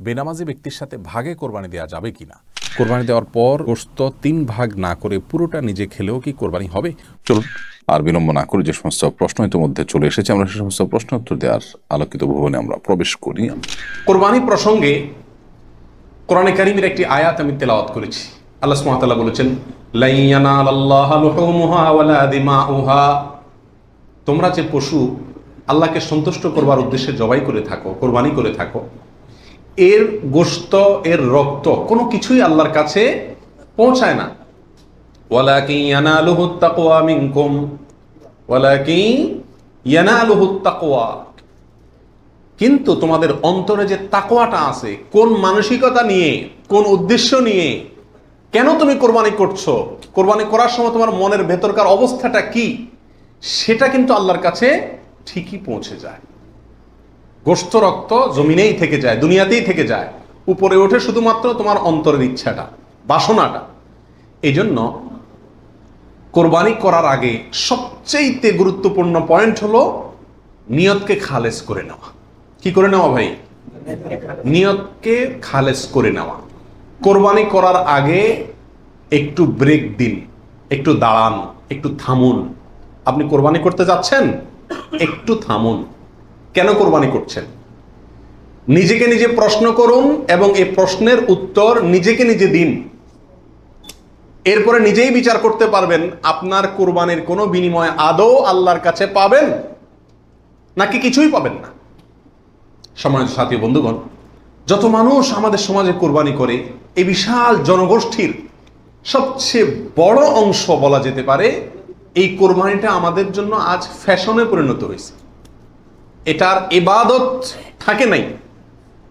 বেনামাজি ব্যক্তির সাথে ভাগে কোরবানি দেওয়া যাবে কিনা, কোরবানি দেওয়ার পর গোশত 3 ভাগ না করে পুরোটা নিজে খেলেও কি কোরবানি হবে? চলুন আর বিলম্ব না করে যে সমস্ত প্রশ্ন ইতিমধ্যে চলে এসেছে আমরা সে সমস্ত প্রশ্ন উত্তর দেওয়ার আলোকিত ভবনে আমরা প্রবেশ করি। কোরবানি প্রসঙ্গে কোরআনে কারীমের একটি আয়াত আমি তেলাওয়াত করেছি। আল্লাহ সুবহানাহু ওয়া তাআলা বলেছেন, লা ইয়ানালাল্লাহা লুহুমুহা ওয়ালা দিমাউহা, তোমরা যে পশু আল্লাহকে সন্তুষ্ট করবার উদ্দেশ্যে জবাই করে থাকো, কোরবানি করে থাকো, এর গোশত, এর রক্ত কোনো কিছুই আল্লাহর কাছে পৌঁছায় না। ওয়ালাকিন ইয়ানালুহুত তাকওয়া মিনকুম, ওয়ালাকিন ইয়ানালুহুত তাকওয়া, কিন্তু তোমাদের অন্তরে যে তাকওয়াটা আছে, কোন মানসিকতা নিয়ে, কোন উদ্দেশ্য নিয়ে, কেন তুমি কোরবানি করছো, কোরবানি করার সময় তোমার মনের ভেতরকার অবস্থাটা কি, সেটা কিন্তু আল্লাহর কাছে ঠিকই পৌঁছে যায়। গোশত রক্ত জমিনেই থেকে যায়, দুনিয়াতেই থেকে যায়, উপরে ওঠে শুধুমাত্র তোমার অন্তরের ইচ্ছাটা, বাসনাটা। এই জন্য কোরবানি করার আগে সবচেয়ে গুরুত্বপূর্ণ পয়েন্ট হলো নিয়তকে খালেস করে নেওয়া। কি করে নেওয়া ভাই? নিয়তকে খালেস করে নেওয়া। কোরবানি করার আগে একটু ব্রেক দিন, একটু দাঁড়ান, একটু থামুন। আপনি কোরবানি করতে যাচ্ছেন, একটু থামুন। কেন কোরবানি করছেন? নিজেকে নিজে প্রশ্ন করুন এবং এই প্রশ্নের উত্তর নিজেকে নিজে দিন। এরপরে নিজেই বিচার করতে পারবেন আপনার কোরবানির কোনো বিনিময় আদৌ আল্লাহর কাছে পাবেন নাকি কিছুই পাবেন না। সম্মানিত সাথী বন্ধুগণ, যত মানুষ আমাদের সমাজে কোরবানি করে, এই বিশাল জনগোষ্ঠীর সবচেয়ে বড় অংশ বলা যেতে পারে এই কোরবানিটা আমাদের জন্য আজ ফ্যাশনে পরিণত হয়েছে। এটার ইবাদত থাকে নাই।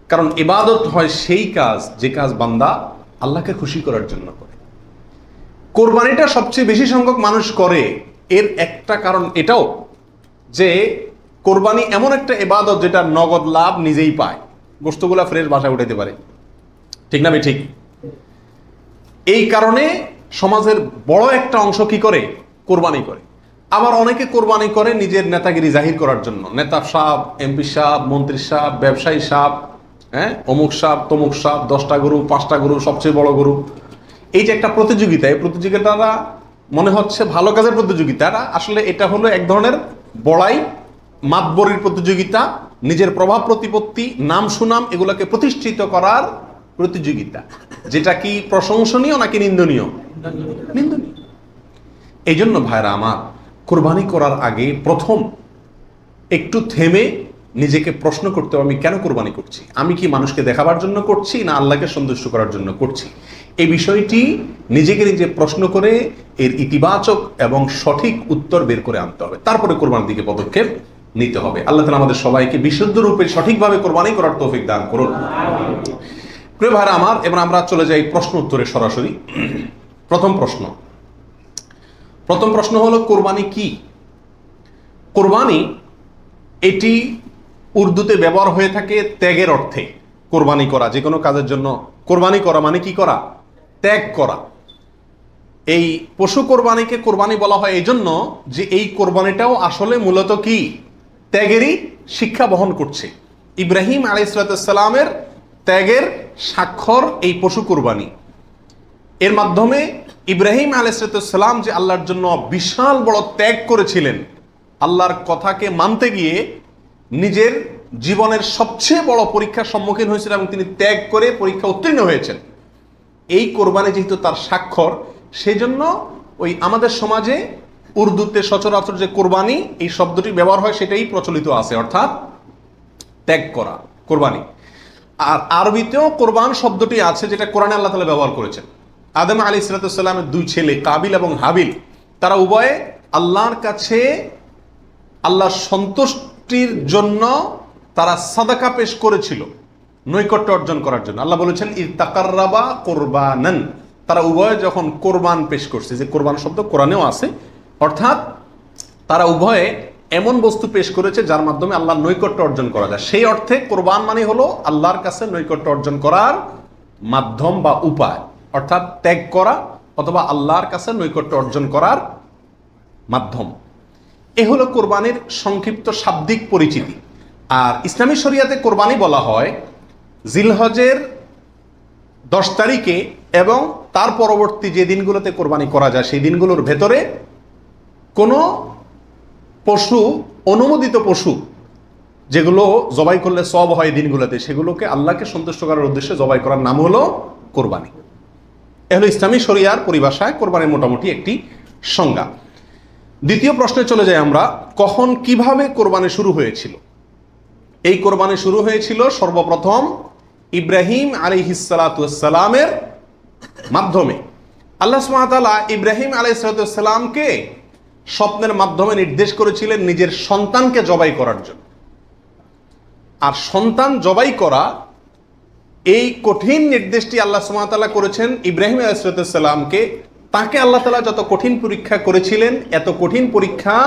কারণ ইবাদত হয় সেই কাজ যে কাজ বান্দা আল্লাহকে খুশি করার জন্য করে। কোরবানিটা সবচেয়ে বেশি সংখ্যক মানুষ করে, এর একটা কারণ এটাও যে কোরবানি এমন একটা ইবাদত যেটা নগদ লাভ নিজেই পায়। গোশতগুলা ফ্রেশ বাসায় উঠাইতে পারে, ঠিক না? ঠিক। এই কারণে সমাজের বড় একটা অংশ কি করে? কোরবানি করে। আবার অনেকে কোরবানি করে নিজের নেতাগিরি জাহির করার জন্য। নেতা সাহেব, এমপি সাহেব, মন্ত্রী সাহেব, ব্যবসায়ী সাহেব, অমুক সাহেব, তমুক সাহেব, 10টা গরু, 5টা গরু, সবচেয়ে বড় গরু। এই যে একটা প্রতিযোগিতা, এই প্রতিযোগিতাটা মনে হচ্ছে ভালো কাজের প্রতিযোগিতা, আসলে এটা হলো এক ধরনের বড়াই, মাতবরির প্রতিযোগিতা, নিজের প্রভাব প্রতিপত্তি, নাম সুনাম এগুলোকে প্রতিষ্ঠিত করার প্রতিযোগিতা। যেটা কি প্রশংসনীয় নাকি নিন্দনীয়? নিন্দনীয়। এই জন্য ভাইরা আমার, কোরবানি করার আগে প্রথম একটু থেমে নিজেকে প্রশ্ন করতে হবে, আমি কেন কোরবানি করছি? আমি কি মানুষকে দেখাবার জন্য করছি না আল্লাহকে সন্তুষ্ট করার জন্য করছি? এই বিষয়টি নিজেকে নিজে প্রশ্ন করে এর ইতিবাচক এবং সঠিক উত্তর বের করে আনতে হবে। তারপরে কোরবানির দিকে পদক্ষেপ নিতে হবে। আল্লাহ তাআলা আমাদের সবাইকে বিশুদ্ধ রূপে সঠিকভাবে কোরবানি করার তৌফিক দান করুন। প্রিয় ভাইরা আমার, এবার আমরা চলে যাই প্রশ্ন উত্তরে সরাসরি। প্রথম প্রশ্ন হলো, কোরবানি কি? কোরবানি এটি উর্দুতে ব্যবহার হয়ে থাকে ত্যাগের অর্থে। কোরবানি করা, যে কোনো কাজের জন্য কোরবানি করা মানে কি করা? ত্যাগ করা। এই পশু কোরবানিকে কোরবানি বলা হয় এই জন্য যে এই কোরবানিটাও আসলে মূলত কি? ত্যাগেরই শিক্ষা বহন করছে। ইব্রাহিম আলাইহিস সালামের ত্যাগের স্বাক্ষর এই পশু কোরবানি। এর মাধ্যমে ইব্রাহিম আলাইহিস সালাম যে আল্লাহর জন্য বিশাল বড় ত্যাগ করেছিলেন, আল্লাহর কথাকে মানতে গিয়ে নিজের জীবনের সবচেয়ে বড় পরীক্ষার সম্মুখীন হয়েছিলেন এবং তিনি ত্যাগ করে পরীক্ষা উত্তীর্ণ হয়েছেন। এই কোরবানি যেহেতু তার স্বাক্ষর, সেই জন্য ওই আমাদের সমাজে উর্দুতে সচরাচর যে কোরবানি এই শব্দটি ব্যবহার হয় সেটাই প্রচলিত আছে, অর্থাৎ ত্যাগ করা, কোরবানি। আর আরবিতেও কোরবান শব্দটি আছে, যেটা কোরআনে আল্লাহ তাআলা ব্যবহার করেছেন। আদম আলাইহিস সালামের 2 ছেলে কাবিল এবং হাবিল, তারা উভয়ে আল্লাহর কাছে আল্লাহর সন্তুষ্টির জন্য তারা সাদাকা পেশ করেছিল, নৈকট্য অর্জন করার জন্য। আল্লাহ বলেছেন ইতাকাররাবা কোরবানান, তারা উভয়ে যখন কোরবান পেশ করছে, যে কোরবান শব্দ কোরআনেও আছে, অর্থাৎ তারা উভয়ে এমন বস্তু পেশ করেছে যার মাধ্যমে আল্লাহর নৈকট্য অর্জন করা যায়। সেই অর্থে কোরবান মানে হলো আল্লাহর কাছে নৈকট্য অর্জন করার মাধ্যম বা উপায়, অর্থাৎ ত্যাগ করা অথবা আল্লাহর কাছে নৈকট্য অর্জন করার মাধ্যম। এ হলো কোরবানির সংক্ষিপ্ত শাব্দিক পরিচিতি। আর ইসলামী শরিয়াতে কোরবানি বলা হয় জিলহজের 10 তারিখে এবং তার পরবর্তী যে দিনগুলোতে কোরবানি করা যায় সেই দিনগুলোর ভেতরে কোনো পশু, অনুমোদিত পশু যেগুলো জবাই করলে সওয়াব হয় দিনগুলোতে, সেগুলোকে আল্লাহকে সন্তুষ্ট করার উদ্দেশ্যে জবাই করার নাম হলো কোরবানি। এ হলো ইসলামী শরিয়ার পরিভাষায় কোরবানির মোটামুটি একটি সংজ্ঞা। দ্বিতীয় প্রশ্নে চলে যাই আমরা, কখন কিভাবে কোরবানি শুরু হয়েছিল? এই কোরবানি শুরু হয়েছিল সর্বপ্রথম ইব্রাহিম আলাইহিসসালামের মাধ্যমে। আল্লাহ সুবহানাহু ওয়া তাআলা ইব্রাহিম আলাইহিসসালামকে স্বপ্নের মাধ্যমে নির্দেশ করেছিলেন নিজের সন্তানকে জবাই করার জন্য। আর সন্তান জবাই করা, এই কঠিন নির্দেশটি আল্লাহ সুবহানাহু ওয়া তাআলা করেছেন ইব্রাহিম আলাইহিসসালামকে। তাকে আল্লাহ তাআলা যত কঠিন পরীক্ষা করেছিলেন, এত কঠিন পরীক্ষা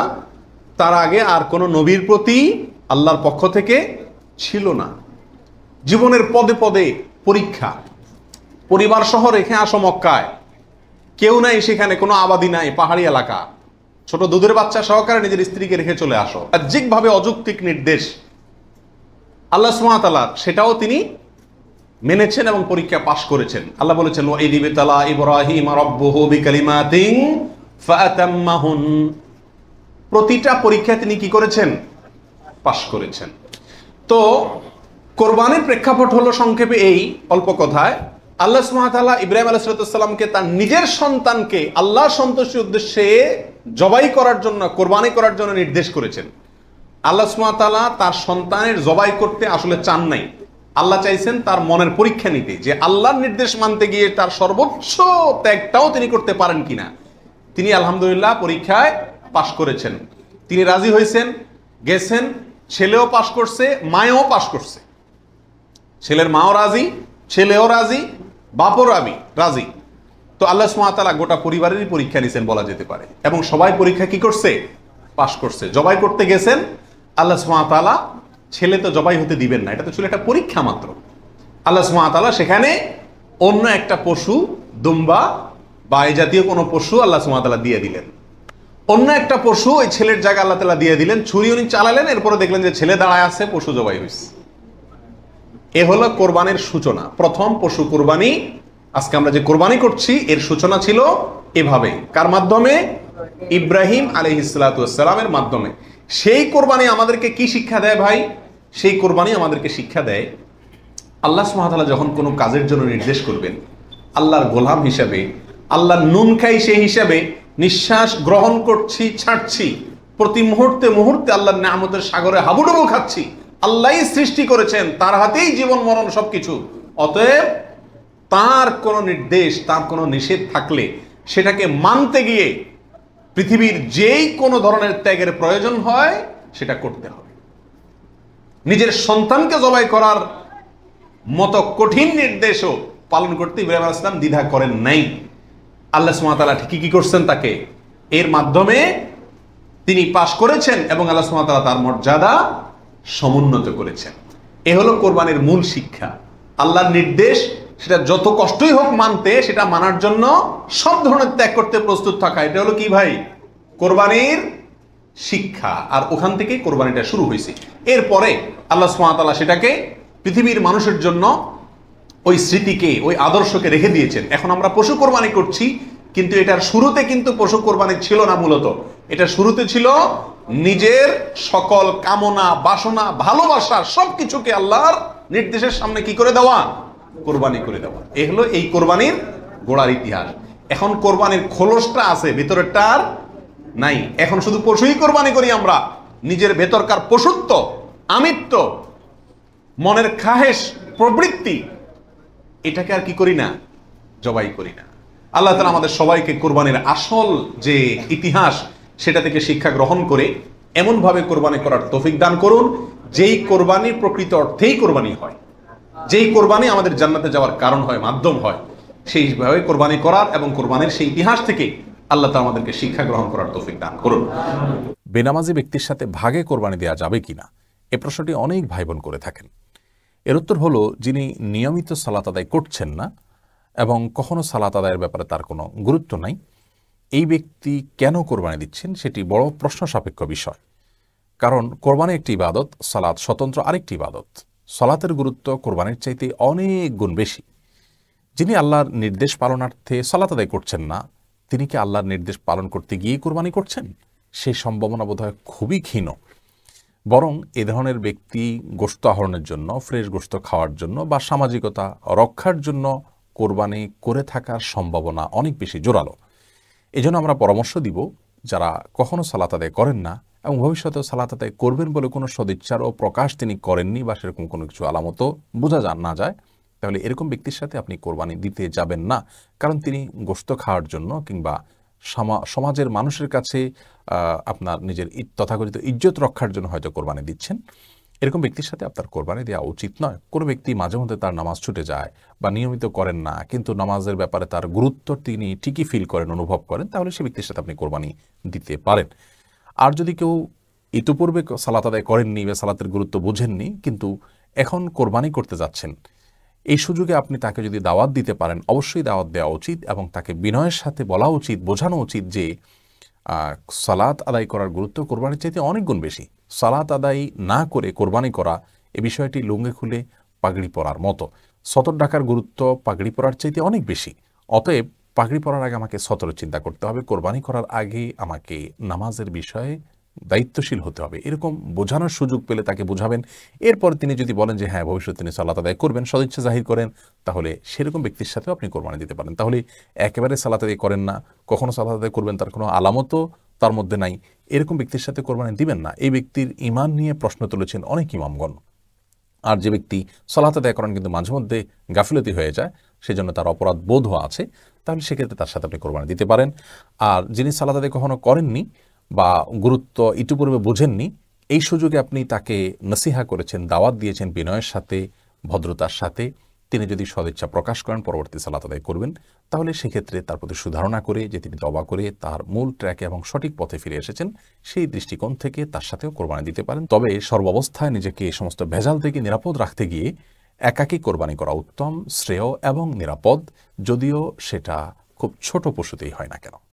তার আগে আর কোনো নবীর প্রতি আল্লাহর পক্ষ থেকে ছিল না। জীবনের পদে পদে পরীক্ষা। পরিবার সহ রেখে আসো মক্কায়, কেউ নাই সেখানে, কোনো আবাদি নাই, পাহাড়ি এলাকা, ছোট দুধের বাচ্চা সহকারে নিজের স্ত্রীকে রেখে চলে আসো। বাহ্যিকভাবে অযৌক্তিক নির্দেশ আল্লাহ সুবহানাহু ওয়া তাআলা, সেটাও তিনি মেনেছেন এবং পরীক্ষা পাশ করেছেন। আল্লাহ বলেছেন, ওয়াইদ ইবতালা ইব্রাহিম রাব্বুহু বিকালিমাতিন ফাআতাম্মাহুন। প্রতিটা পরীক্ষা তিনি কি করেছেন? পাশ করেছেন। তো কোরবানির প্রেক্ষাপট হলো সংক্ষেপে এই, অল্প কথায়, আল্লাহ সুবহানাহু ওয়া তাআলা ইব্রাহিম আলাইহিস সালামকে তার নিজের সন্তানকে আল্লাহ সন্তুষ্টির উদ্দেশ্যে জবাই করার জন্য, কোরবানি করার জন্য নির্দেশ করেছেন। আল্লাহ সুবহানাহু ওয়া তাআলা তার সন্তানের জবাই করতে আসলে চান নাই। আল্লাহ চাইছেন তার মনের পরীক্ষা নিতে, যে আল্লাহর নির্দেশ মানতে গিয়ে তার সর্বোচ্চ ত্যাগটাও তিনি করতে পারেন কিনা। তিনি আলহামদুলিল্লাহ পরীক্ষায় পাশ করেছেন। তিনি রাজি হয়েছেন, গেছেন, ছেলেও পাশ করছে, মায়েও পাশ করছে। ছেলের মাও রাজি, ছেলেও রাজি, বাপও রাজি। তো আল্লাহ সুবহানাহু ওয়া তাআলা গোটা পরিবারেরই পরীক্ষা নিছেন বলা যেতে পারে, এবং সবাই পরীক্ষা কি করছে? পাশ করছে। জবাই করতে গেছেন, আল্লাহ সুবহানাহু ওয়া তাআলা ছেলে তো জবাই হতে দিবেন না, এটা তো ছিল একটা পরীক্ষা মাত্র। আল্লাহ সুবহানাহু ওয়া তাআলা সেখানে অন্য একটা পশু, দুম্বা বা এই জাতীয় কোনো পশু আল্লাহ সুবহানাহু ওয়া তাআলা দিয়ে দিলেন। অন্য একটা পশু ওই ছেলের জায়গায় আল্লাহ তাআলা দিয়ে দিলেন। ছুরি উনি চালালেন, এরপরে দেখলেন যে ছেলে দাঁড়ায় আছে, পশু জবাই হয়েছে। এ হলো কোরবানির সূচনা, প্রথম পশু কোরবানি। আজকে আমরা যে কোরবানি করছি এর সূচনা ছিল এভাবে। কার মাধ্যমে? ইব্রাহিম আলাইহিসসালামের মাধ্যমে। সেই কোরবানি আমাদেরকে কি শিক্ষা দেয় ভাই? সেই কোরবানি আমাদেরকে শিক্ষা দেয়, আল্লাহ সুবহানাহু ওয়া তাআলা যখন কোনো কাজের জন্য নির্দেশ করবেন, আল্লাহর গোলাম হিসাবে, আল্লাহর নুন খাই সেই হিসাবে নিঃশ্বাস গ্রহণ করছি, ছাড়ছি, প্রতি মুহূর্তে মুহূর্তে আল্লাহর নিয়ামতের সাগরে হাবুডুবু খাচ্ছি। আল্লাহই সৃষ্টি করেছেন, তার হাতেই জীবন মরণ সবকিছু। অতএব তার কোনো নির্দেশ, তার কোনো নিষেধ থাকলে সেটাকে মানতে গিয়ে পৃথিবীর যেই কোনো ধরনের ত্যাগের প্রয়োজন হয় সেটা করতে হবে। নিজের সন্তানকে জবাই করার মতো কঠিন নির্দেশও পালন করতে ইব্রাহিম আলাইহিস সালাম দ্বিধা করেন নাই। আল্লাহ সুবহানাহু ওয়া তাআলা ঠিকই কি করছেন? তাকে এর মাধ্যমে তিনি পাশ করেছেন এবং আল্লাহ সুবহানাহু ওয়া তাআলা তার মর্যাদা সমুন্নত করেছেন। এ হলো কোরবানির মূল শিক্ষা। আল্লাহর নির্দেশ, সেটা যত কষ্টই হোক মানতে, সেটা মানার জন্য সব ধরনের ত্যাগ করতে প্রস্তুত থাকা, এটা হলো কি ভাই? কোরবানির শিক্ষা। আর ওখান থেকেই কোরবানিটা শুরু হয়েছে। এরপরে আল্লাহ সুবহানাহু ওয়া তাআলা সেটাকে পৃথিবীর মানুষের জন্য ওই স্মৃতিকে, ওই আদর্শকে রেখে দিয়েছেন। এখন আমরা পশু কোরবানি করছি, কিন্তু এটার শুরুতে কিন্তু পশু কোরবানি ছিল না। মূলত এটা শুরুতে ছিল নিজের সকল কামনা, বাসনা, ভালোবাসা সবকিছুকে আল্লাহর নির্দেশের সামনে কি করে দেওয়া? কোরবানি করে দেওয়া। এ হলো এই কোরবানির গোড়ার ইতিহাস। এখন কোরবানির খোলসটা আছে, ভেতরেরটা আর নাই। এখন শুধু পশুই কোরবানি করি আমরা। নিজের ভেতরকার পশুত্ব, আমিত্ব, মনের খাহেশ, প্রবৃত্তি, এটাকে আর কি করি না? জবাই করি না। আল্লাহ তাআলা আমাদের সবাইকে কোরবানির আসল যে ইতিহাস সেটা থেকে শিক্ষা গ্রহণ করে এমনভাবে কোরবানি করার তৌফিক দান করুন, যেই কোরবানি প্রকৃত অর্থেই কোরবানি হয়, যেই কোরবানি আমাদের জান্নাতে যাওয়ার কারণ হয়, মাধ্যম হয়, সেইভাবে কোরবানি করার এবং কোরবানির সেই ইতিহাস থেকে আল্লাহ তাআলা আমাদেরকে শিক্ষা গ্রহণ করার তৌফিক দান করুন। বেনামাজি ব্যক্তির সাথে ভাগে কোরবানি দেওয়া যাবে কিনা, এ প্রশ্নটি অনেক ভাই বোন করে থাকেন। এর উত্তর হলো, যিনি নিয়মিত সালাত আদায় করছেন না এবং কখনো সালাত আদায়ের ব্যাপারে তার কোনো গুরুত্ব নাই, এই ব্যক্তি কেন কোরবানি দিচ্ছেন সেটি বড় প্রশ্ন সাপেক্ষ বিষয়। কারণ কোরবানি একটি ইবাদত, সালাত স্বতন্ত্র আরেকটি ইবাদত। সালাতের গুরুত্ব কোরবানির চাইতে অনেক গুণ বেশি। যিনি আল্লাহর নির্দেশ পালনার্থে সালাত আদায় করছেন না, তিনি কি আল্লাহর নির্দেশ পালন করতে গিয়ে কোরবানি করছেন? সেই সম্ভাবনা বোধহয় খুবই ক্ষীণ। বরং এ ধরনের ব্যক্তি গোশত আহরণের জন্য, ফ্রেশ গোশত খাওয়ার জন্য বা সামাজিকতা রক্ষার জন্য কোরবানি করে থাকার সম্ভাবনা অনেক বেশি জোরালো। এজন্য আমরা পরামর্শ দিব, যারা কখনো সালাত আদায় করেন না এবং ভবিষ্যতেও সালাত আদায় করবেন বলে কোনো সদিচ্ছার ও প্রকাশ তিনি করেননি বা সেরকম কোনো কিছু আলামতও বোঝা না যায়, তাহলে এরকম ব্যক্তির সাথে আপনি কোরবানি দিতে যাবেন না। কারণ তিনি গোশত খাওয়ার জন্য কিংবা সমাজের মানুষের কাছে আপনার নিজের তথাকথিত ইজ্জত রক্ষার জন্য হয়তো কোরবানি দিচ্ছেন। এরকম ব্যক্তির সাথে আপনার কোরবানি দেওয়া উচিত নয়। কোনো ব্যক্তি মাঝে মধ্যে তার নামাজ ছুটে যায় বা নিয়মিত করেন না, কিন্তু নামাজের ব্যাপারে তার গুরুত্ব তিনি ঠিকই ফিল করেন, অনুভব করেন, তাহলে সে ব্যক্তির সাথে আপনি কোরবানি দিতে পারেন। আর যদি কেউ ইতিপূর্বে সালাত আদায় করেননি বা সালাতের গুরুত্ব বুঝেননি, কিন্তু এখন কোরবানি করতে যাচ্ছেন, এই সুযোগে আপনি তাকে যদি দাওয়াত দিতে পারেন, অবশ্যই দাওয়াত দেওয়া উচিত এবং তাকে বিনয়ের সাথে বলা উচিত, বোঝানো উচিত যে সালাত আদায় করার গুরুত্ব কোরবানির চাইতে অনেক গুণ বেশি। সালাত আদায় না করে কোরবানি করা এ বিষয়টি লুঙ্গে খুলে পাগড়ি পরার মতো। সতর ডাকার গুরুত্ব পাগড়ি পরার চাইতে অনেক বেশি। অতএব পাগড়ি পরার আগে আমাকে সতর চিন্তা করতে হবে, কোরবানি করার আগে আমাকে নামাজের বিষয়ে দায়িত্বশীল হতে হবে। এরকম বোঝানোর সুযোগ পেলে তাকে বোঝাবেন। এরপর তিনি যদি বলেন যে হ্যাঁ ভবিষ্যতে তিনি সালাত আদায় করবেন, সদিচ্ছা জাহির করেন, তাহলে সেরকম ব্যক্তির সাথেও আপনি কোরবানি দিতে পারেন। তাহলে একেবারে সালাত আদায় করেন না, কখনো সালাত আদায় করবেন তার কোনো আলামতও তার মধ্যে নাই, এরকম ব্যক্তির সাথে কোরবানি দিবেন না। এই ব্যক্তির ঈমান নিয়ে প্রশ্ন তুলেছেন অনেক ইমামগণ। আর যে ব্যক্তি সালাত আদায় করেন কিন্তু মাঝে মধ্যে গাফিলতি হয়ে যায়, সেজন্য তার অপরাধ বোধও আছে, তাহলে সেক্ষেত্রে তার সাথে আপনি কোরবানি দিতে পারেন। আর যিনি সালাত আদায় কখনো করেননি বা গুরুত্ব ইতিপূর্বে বোঝেননি, এই সুযোগে আপনি তাকে নসিহা করেছেন, দাওয়াত দিয়েছেন বিনয়ের সাথে, ভদ্রতার সাথে, তিনি যদি সদিচ্ছা প্রকাশ করেন পরবর্তী সালাত আদায় করবেন, তাহলে সেক্ষেত্রে তার প্রতি সুধারণা করে যে তিনি তওবা করে তার মূল ট্র্যাকে এবং সঠিক পথে ফিরে এসেছেন, সেই দৃষ্টিকোণ থেকে তার সাথেও কোরবানি দিতে পারেন। তবে সর্বাবস্থায় নিজেকে এই সমস্ত ভেজাল থেকে নিরাপদ রাখতে গিয়ে একাকী কোরবানি করা উত্তম, শ্রেয় এবং নিরাপদ, যদিও সেটা খুব ছোট পশুতেই হয় না কেন।